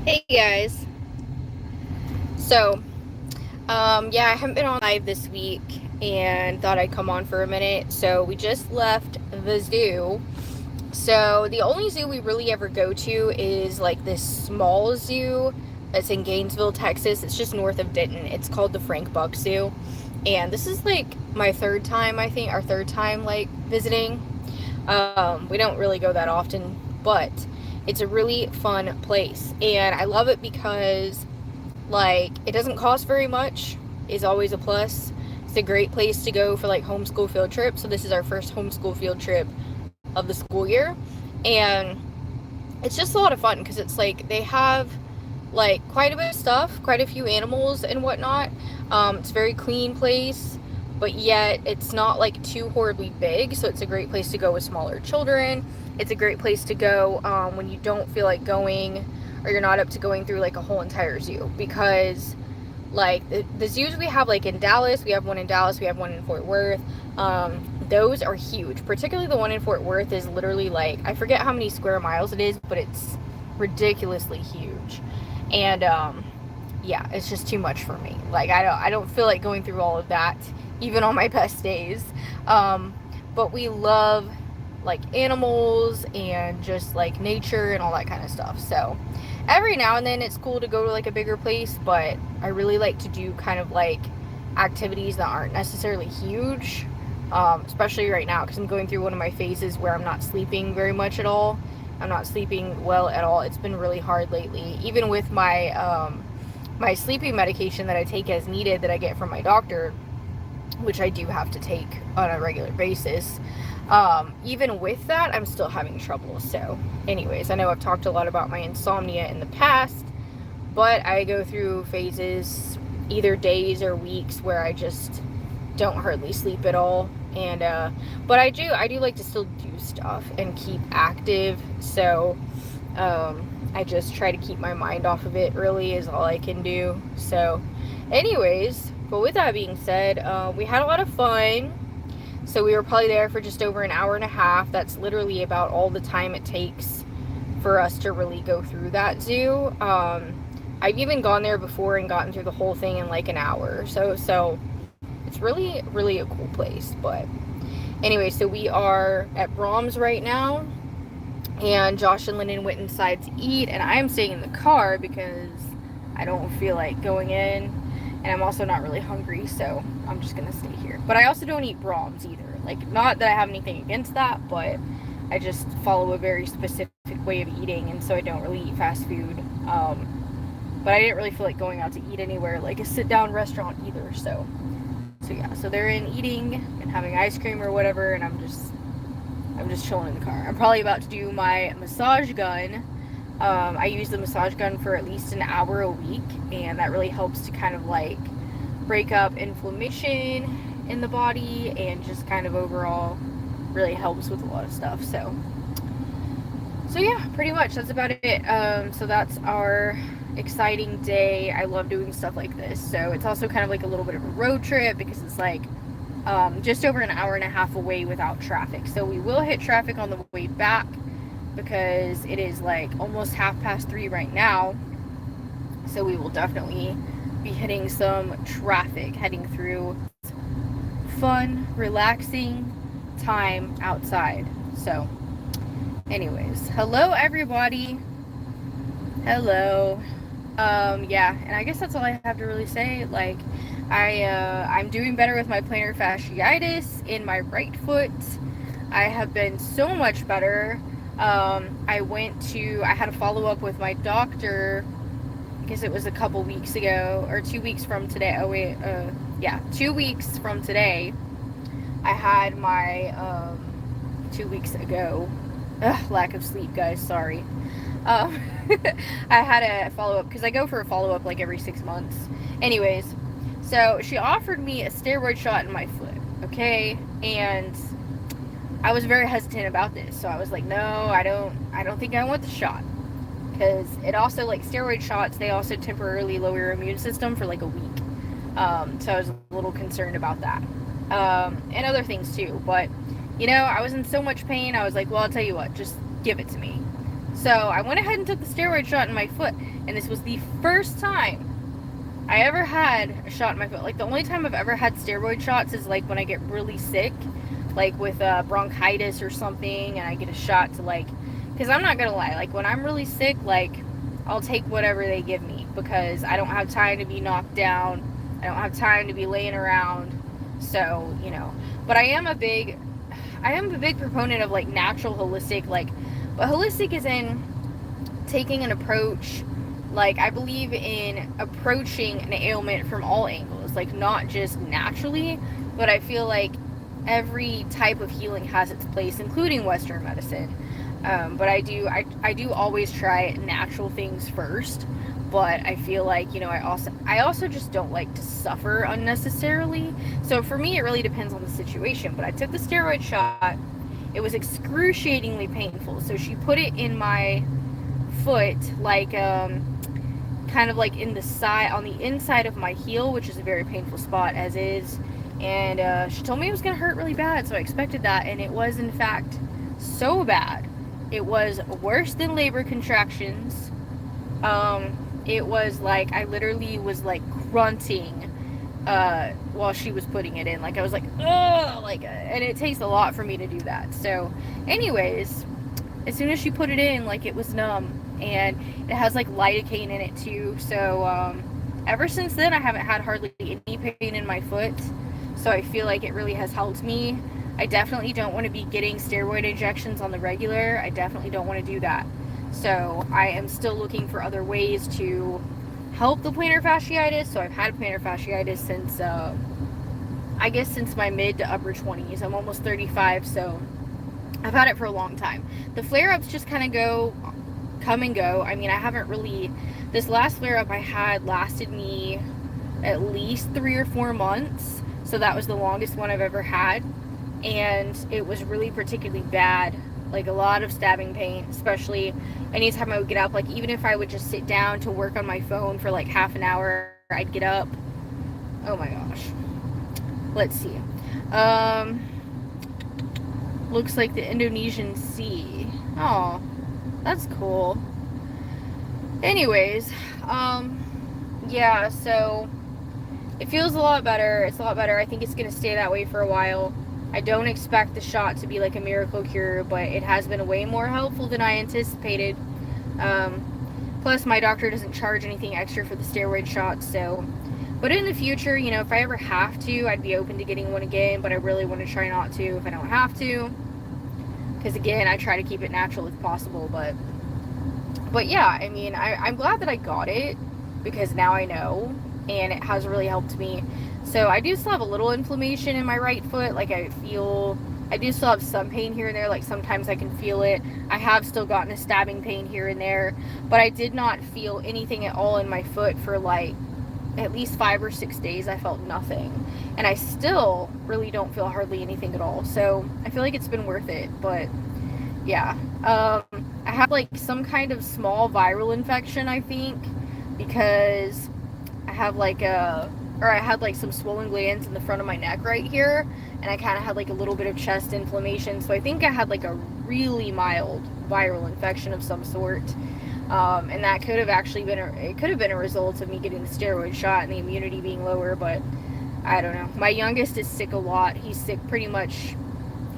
Hey guys. So, yeah, I haven't been on live this week and thought I'd come on for a minute. So, we just left the zoo. So, the only zoo we really ever go to is like this small zoo that's in Gainesville, Texas. It's just north of Denton. It's called the Frank Buck Zoo. And this is like my third time, I think, our third time like visiting. We don't really go that often, but it's a really fun place. And I love it because like, it doesn't cost very much, is always a plus. It's a great place to go for like homeschool field trips. So this is our first homeschool field trip of the school year. And it's just a lot of fun because it's like they have like quite a bit of stuff, quite a few animals and whatnot. It's a very clean place, but yet it's not like too horribly big. So it's a great place to go with smaller children. It's a great place to go when you don't feel like going or you're not up to going through like a whole entire zoo, because like the zoos we have, like in Dallas, we have one in Dallas, we have one in Fort Worth. Those are huge. Particularly the one in Fort Worth is literally like, I forget how many square miles it is, but it's ridiculously huge. And yeah, it's just too much for me. Like I don't feel like going through all of that even on my best days. But we love like animals and just like nature and all that kind of stuff. So every now and then it's cool to go to like a bigger place, but I really like to do kind of like activities that aren't necessarily huge, especially right now because I'm going through one of my phases where I'm not sleeping very much at all. I'm not sleeping well at all. It's been really hard lately, even with my sleeping medication that I take as needed that I get from my doctor, which I do have to take on a regular basis. Even with that, I'm still having trouble. So, anyways, I know I've talked a lot about my insomnia in the past, but I go through phases, either days or weeks, where I just don't hardly sleep at all. And but I do like to still do stuff and keep active. So, I just try to keep my mind off of it. Really, is all I can do. So, anyways, but with that being said, we had a lot of fun. So we were probably there for just over an hour and a half. That's literally about all the time it takes for us to really go through that zoo. I've even gone there before and gotten through the whole thing in like an hour or so. So it's really, really a cool place. But anyway, so we are at Brahms right now. And Josh and Lennon went inside to eat. And I'm staying in the car because I don't feel like going in. And I'm also not really hungry, so I'm just gonna stay here. But I also don't eat Brahms either. Like, not that I have anything against that, but I just follow a very specific way of eating, and so I don't really eat fast food. But I didn't really feel like going out to eat anywhere, like a sit-down restaurant either. So yeah. So they're in eating and having ice cream or whatever, and I'm just chilling in the car. I'm probably about to do my massage gun. I use the massage gun for at least an hour a week, and that really helps to kind of like break up inflammation in the body and just kind of overall really helps with a lot of stuff. So yeah, pretty much that's about it. So that's our exciting day. I love doing stuff like this. So it's also kind of like a little bit of a road trip because it's like just over an hour and a half away without traffic. So we will hit traffic on the way back, because it is like almost 3:30 right now. So we will definitely be hitting some traffic heading through fun, relaxing time outside. So anyways, hello everybody. Hello. Yeah, and I guess that's all I have to really say. Like, I'm doing better with my plantar fasciitis in my right foot. I have been so much better. I had a follow-up with my doctor, I guess it was a couple weeks ago, or 2 weeks from today. 2 weeks from today, I had my, 2 weeks ago, lack of sleep, guys, sorry. I had a follow-up, because I go for a follow-up like every 6 months. Anyways, so she offered me a steroid shot in my foot, okay, and I was very hesitant about this, so I was like, no, I don't think I want the shot, because it also, like, steroid shots, they also temporarily lower your immune system for like a week, so I was a little concerned about that, and other things too, but, you know, I was in so much pain, I was like, well, I'll tell you what, just give it to me. So I went ahead and took the steroid shot in my foot, and this was the first time I ever had a shot in my foot. Like, the only time I've ever had steroid shots is like when I get really sick, like with bronchitis or something, and I get a shot to, like, because I'm not gonna lie, like when I'm really sick, like I'll take whatever they give me because I don't have time to be knocked down. I don't have time to be laying around. So, you know, but I am a big proponent of like natural holistic, like, but holistic is in taking an approach, like I believe in approaching an ailment from all angles, like not just naturally, but I feel like every type of healing has its place, including Western medicine. But I do always try natural things first. But I feel like, you know, I also just don't like to suffer unnecessarily. So for me, it really depends on the situation. But I took the steroid shot. It was excruciatingly painful. So she put it in my foot, like kind of like in the side, on the inside of my heel, which is a very painful spot as is. And she told me it was going to hurt really bad. So I expected that. And it was, in fact, so bad. It was worse than labor contractions. It was like, I literally was like grunting, while she was putting it in. Like, I was like, ugh, like, and it takes a lot for me to do that. So anyways, as soon as she put it in, like, it was numb, and it has like lidocaine in it too. So, ever since then, I haven't had hardly any pain in my foot. So I feel like it really has helped me. I definitely don't want to be getting steroid injections on the regular. I definitely don't want to do that. So I am still looking for other ways to help the plantar fasciitis. So I've had plantar fasciitis since, I guess since my mid to upper 20s. I'm almost 35, so I've had it for a long time. The flare-ups just kind of come and go. I mean, I haven't really, this last flare-up I had lasted me at least 3 or 4 months. So that was the longest one I've ever had. And it was really particularly bad. Like, a lot of stabbing pain, especially anytime I would get up. Like, even if I would just sit down to work on my phone for like half an hour, I'd get up. Oh my gosh. Let's see. Looks like the Indonesian Sea. Oh, that's cool. Anyways, yeah, so it feels a lot better. It's a lot better. I think it's going to stay that way for a while. I don't expect the shot to be like a miracle cure, but it has been way more helpful than I anticipated. Plus, my doctor doesn't charge anything extra for the steroid shots, so. But in the future, you know, if I ever have to, I'd be open to getting one again, but I really want to try not to if I don't have to. Because, again, I try to keep it natural if possible, but yeah, I mean, I'm glad that I got it, because now I know, and it has really helped me. So I do still have a little inflammation in my right foot. Like, I do still have some pain here and there. Like, sometimes I can feel it. I have still gotten a stabbing pain here and there, but I did not feel anything at all in my foot for like at least 5 or 6 days. I felt nothing, and I still really don't feel hardly anything at all. So I feel like it's been worth it. But yeah, I have like some kind of small viral infection, I think, because I have like I had like some swollen glands in the front of my neck right here, and I kind of had like a little bit of chest inflammation. So I think I had like a really mild viral infection of some sort. And that could have actually been a result of me getting the steroid shot and the immunity being lower, but I don't know. My youngest is sick a lot. He's sick pretty much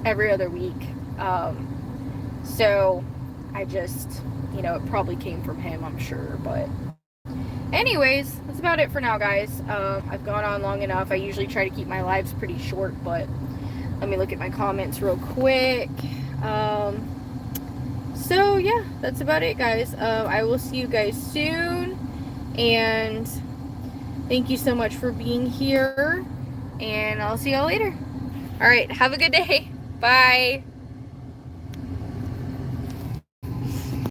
every other week. So I just, you know, it probably came from him, I'm sure, but anyways, that's about it for now, guys. I've gone on long enough. I usually try to keep my lives pretty short, but let me look at my comments real quick. So yeah, that's about it, guys. I will see you guys soon, and thank you so much for being here, and I'll see y'all later. All right, have a good day. Bye.